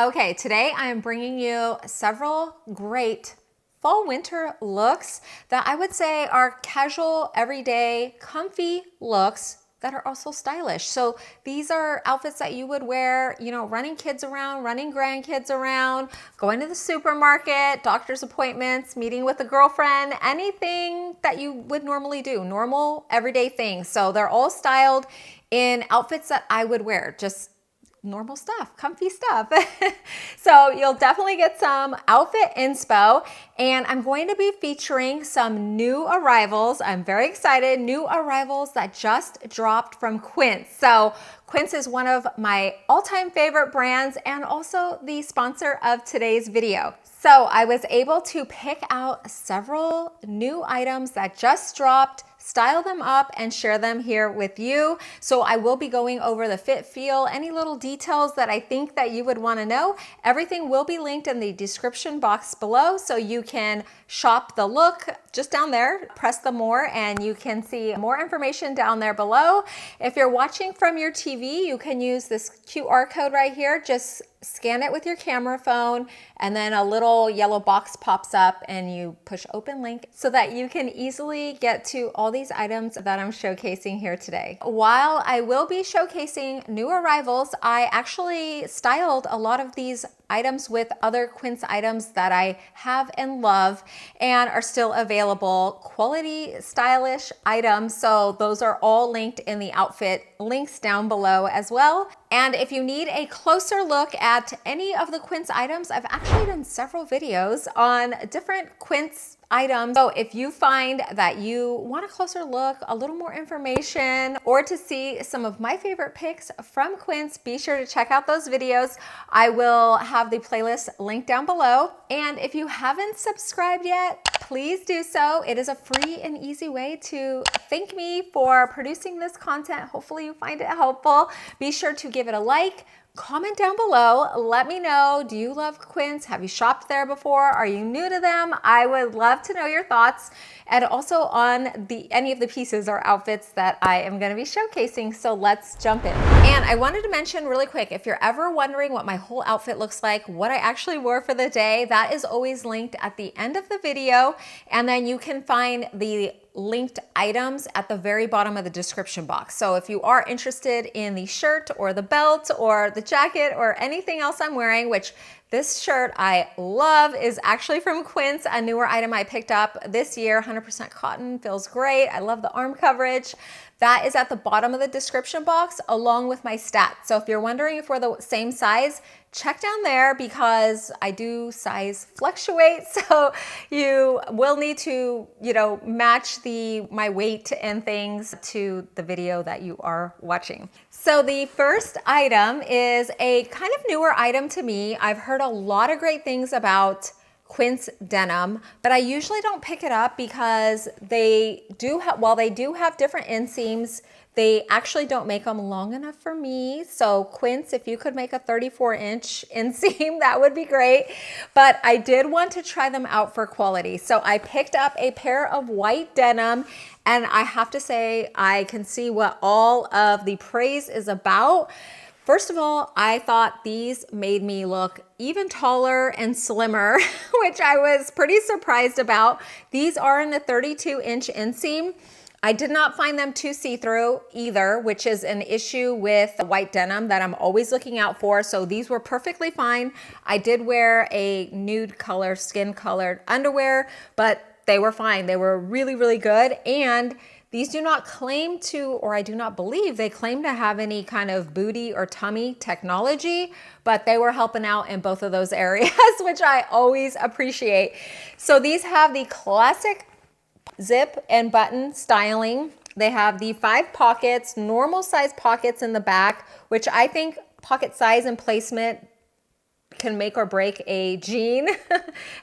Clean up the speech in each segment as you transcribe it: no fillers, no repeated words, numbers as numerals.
Okay, today I am bringing you several great fall winter looks that I would say are casual, everyday, comfy looks that are also stylish. So these are outfits that you would wear, running kids around, running grandkids around, going to the supermarket, doctor's appointments, meeting with a girlfriend, anything that you would normally do, normal everyday things. So they're all styled in outfits that I would wear, just normal stuff, comfy stuff. So you'll definitely get some outfit inspo, and I'm going to be featuring some new arrivals. I'm very excited, new arrivals that just dropped from Quince. So Quince is one of my all-time favorite brands and also the sponsor of today's video. So I was able to pick out several new items that just dropped, style them up, and share them here with you. So I will be going over the fit, feel, any little details that I think that you would want to know. Everything will be linked in the description box below, so you can shop the look just down there. Press the more and you can see more information down there below. If you're watching from your TV, you can use this QR code right here. Just scan it with your camera phone, and then a little yellow box pops up and you push open link so that you can easily get to all these items that I'm showcasing here today. While I will be showcasing new arrivals, I actually styled a lot of these items with other Quince items that I have and love and are still available. Quality, stylish items. So those are all linked in the outfit links down below as well. And if you need a closer look at any of the Quince items, I've actually done several videos on different Quince items. So if you find that you want a closer look, a little more information, or to see some of my favorite picks from Quince, be sure to check out those videos. I will have the playlist linked down below. And if you haven't subscribed yet, please do so. It is a free and easy way to thank me for producing this content. Hopefully you find it helpful. Be sure to give it a like. Comment down below. Let me know, do you love Quince? Have you shopped there before? Are you new to them? I would love to know your thoughts, and also on any of the pieces or outfits that I am going to be showcasing. So let's jump in. And I wanted to mention really quick, if you're ever wondering what my whole outfit looks like, what I actually wore for the day, that is always linked at the end of the video. And then you can find the linked items at the very bottom of the description box. So if you are interested in the shirt or the belt or the jacket or anything else I'm wearing, which this shirt I love is actually from Quince, a newer item I picked up this year, 100% cotton, feels great. I love the arm coverage. That is at the bottom of the description box along with my stats. So if you're wondering if we're the same size, check down there because I do size fluctuate. So you will need to, match my weight and things to the video that you are watching. So the first item is a kind of newer item to me. I've heard a lot of great things about Quince denim, but I usually don't pick it up because while they do have different inseams, they actually don't make them long enough for me. So Quince, if you could make a 34-inch inseam, that would be great. But I did want to try them out for quality. So I picked up a pair of white denim, and I have to say, I can see what all of the praise is about. First of all, I thought these made me look even taller and slimmer, which I was pretty surprised about. These are in a 32-inch inseam. I did not find them too see-through either, which is an issue with white denim that I'm always looking out for. So these were perfectly fine. I did wear a nude color, skin-colored underwear, but they were fine. They were really, really good. And these do not claim to, or I do not believe they claim to have any kind of booty or tummy technology, but they were helping out in both of those areas, which I always appreciate. So these have the classic zip and button styling. They have the 5 pockets, normal size pockets in the back, which I think pocket size and placement can make or break a jean.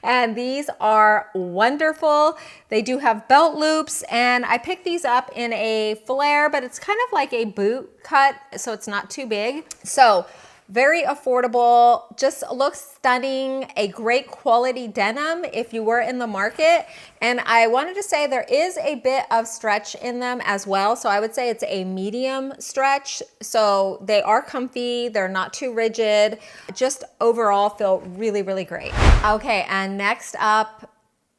And these are wonderful. They do have belt loops, and I picked these up in a flare, but it's kind of like a boot cut, so it's not too big. So very affordable, just looks stunning, a great quality denim if you were in the market. And I wanted to say there is a bit of stretch in them as well. So I would say it's a medium stretch. So they are comfy, they're not too rigid, just overall feel really, really great. Okay, and next up,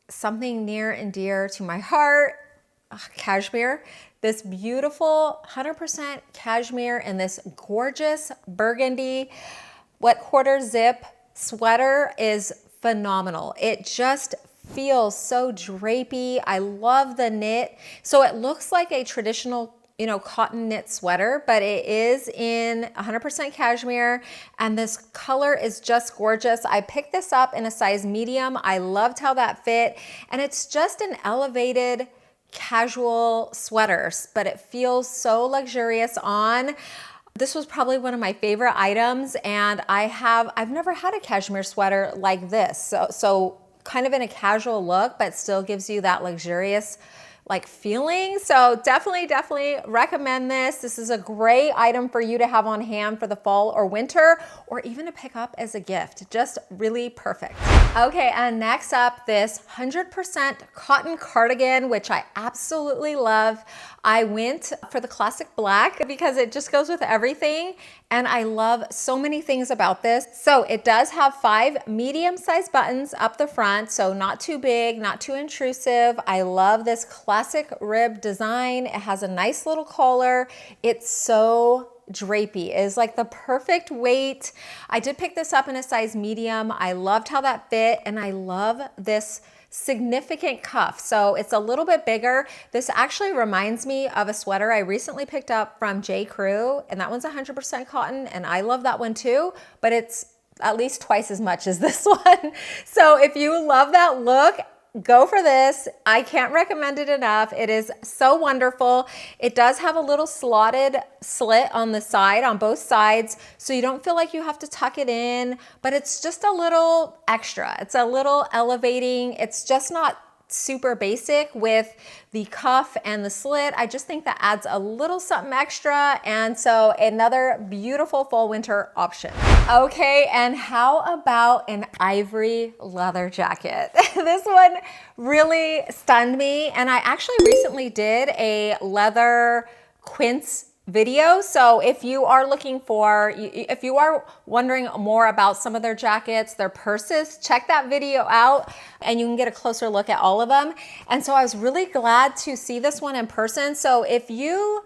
something near and dear to my heart, cashmere. This beautiful 100% cashmere in this gorgeous burgundy wet quarter zip sweater is phenomenal. It just feels so drapey. I love the knit. So it looks like a traditional, cotton knit sweater, but it is in 100% cashmere, and this color is just gorgeous. I picked this up in a size medium. I loved how that fit, and it's just an elevated casual sweaters, but it feels so luxurious on. This was probably one of my favorite items, and I've never had a cashmere sweater like this. So kind of in a casual look, but still gives you that luxurious feeling. So definitely recommend this. This is a great item for you to have on hand for the fall or winter, or even to pick up as a gift. Just really perfect. Okay, and next up, this 100% cotton cardigan, which I absolutely love. I went for the classic black because it just goes with everything. And I love so many things about this. So it does have 5 medium-sized buttons up the front, so not too big, not too intrusive. I love this classic rib design. It has a nice little collar. It's so drapey. It is like the perfect weight. I did pick this up in a size medium. I loved how that fit, and I love this significant cuff. So it's a little bit bigger. This actually reminds me of a sweater I recently picked up from J. Crew, and that one's 100% cotton, and I love that one too, but it's at least twice as much as this one. So if you love that look, go for this. I can't recommend it enough. It is so wonderful. It does have a little slotted slit on the side, on both sides, so you don't feel like you have to tuck it in, but it's just a little extra. It's a little elevating. It's just not super basic with the cuff and the slit. I just think that adds a little something extra, and so another beautiful fall winter option. Okay, and how about an ivory leather jacket? This one really stunned me, and I actually recently did a leather Quince video. So if you are wondering more about some of their jackets, their purses, check that video out and you can get a closer look at all of them. And so I was really glad to see this one in person. So if you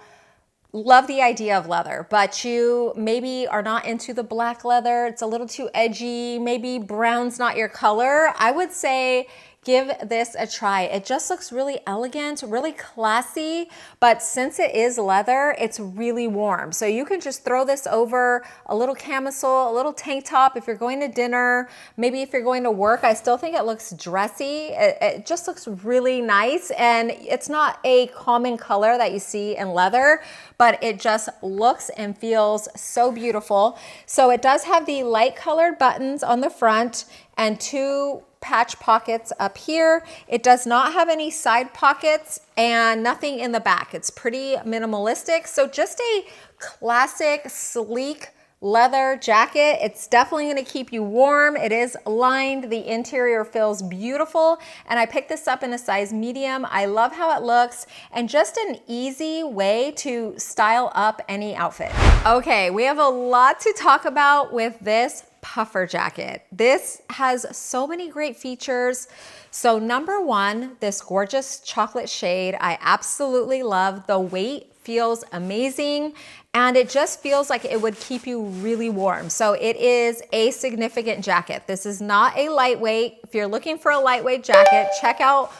love the idea of leather, but you maybe are not into the black leather, it's a little too edgy, maybe brown's not your color, I would say give this a try. It just looks really elegant, really classy, but since it is leather, it's really warm. So you can just throw this over a little camisole, a little tank top if you're going to dinner, maybe if you're going to work. I still think it looks dressy. It just looks really nice, and it's not a common color that you see in leather, but it just looks and feels so beautiful. So it does have the light colored buttons on the front and 2 patch pockets up here. It does not have any side pockets and nothing in the back. It's pretty minimalistic. So just a classic, sleek leather jacket. It's definitely going to keep you warm. It is lined. The interior feels beautiful. And I picked this up in a size medium. I love how it looks, and just an easy way to style up any outfit. Okay, we have a lot to talk about with this puffer jacket. This has so many great features. So number 1, this gorgeous chocolate shade. I absolutely love. The weight feels amazing, and it just feels like it would keep you really warm. So it is a significant jacket. This is not a lightweight. If you're looking for a lightweight jacket, check out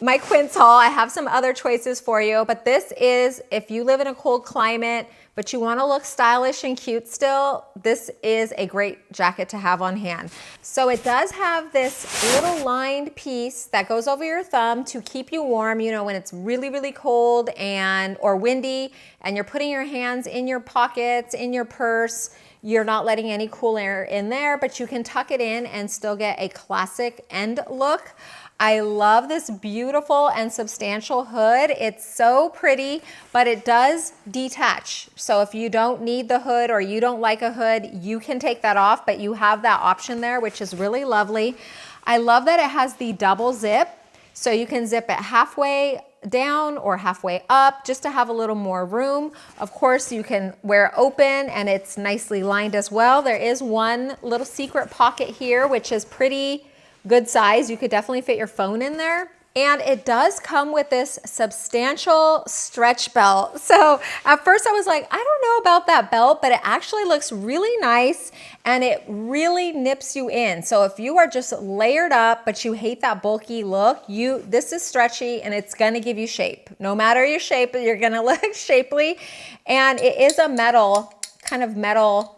my Quince haul. I have some other choices for you, but this is, if you live in a cold climate, but you want to look stylish and cute still, this is a great jacket to have on hand. So it does have this little lined piece that goes over your thumb to keep you warm, when it's really, really cold or windy, and you're putting your hands in your pockets, in your purse. You're not letting any cool air in there, but you can tuck it in and still get a classic end look. I love this beautiful and substantial hood. It's so pretty, but it does detach. So if you don't need the hood or you don't like a hood, you can take that off, but you have that option there, which is really lovely. I love that it has the double zip. So you can zip it halfway down or halfway up just to have a little more room. Of course, you can wear it open and it's nicely lined as well. There is one little secret pocket here, which is pretty good size. You could definitely fit your phone in there. And it does come with this substantial stretch belt. So at first I was like, I don't know about that belt, but it actually looks really nice and it really nips you in. So if you are just layered up, but you hate that bulky look, this is stretchy and it's gonna give you shape. No matter your shape, you're gonna look shapely. And it is a kind of metal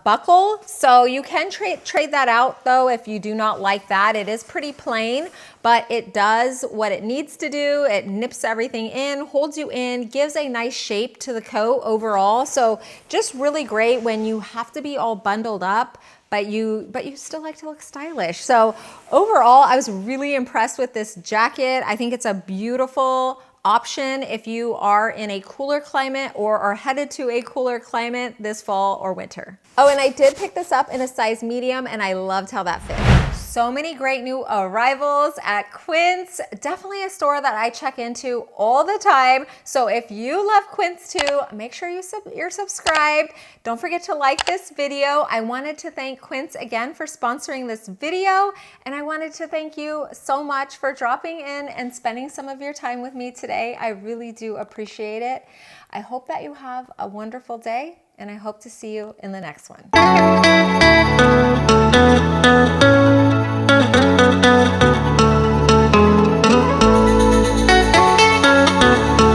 buckle. So you can trade that out though if you do not like that. It is pretty plain, but it does what it needs to do. It nips everything in, holds you in, gives a nice shape to the coat overall. So just really great when you have to be all bundled up, but you still like to look stylish. So overall, I was really impressed with this jacket. I think it's a beautiful option if you are in a cooler climate or are headed to a cooler climate this fall or winter. Oh, and I did pick this up in a size medium and I loved how that fit. So many great new arrivals at Quince. Definitely a store that I check into all the time. So if you love Quince too, make sure you're subscribed. Don't forget to like this video. I wanted to thank Quince again for sponsoring this video. And I wanted to thank you so much for dropping in and spending some of your time with me today. I really do appreciate it. I hope that you have a wonderful day and I hope to see you in the next one.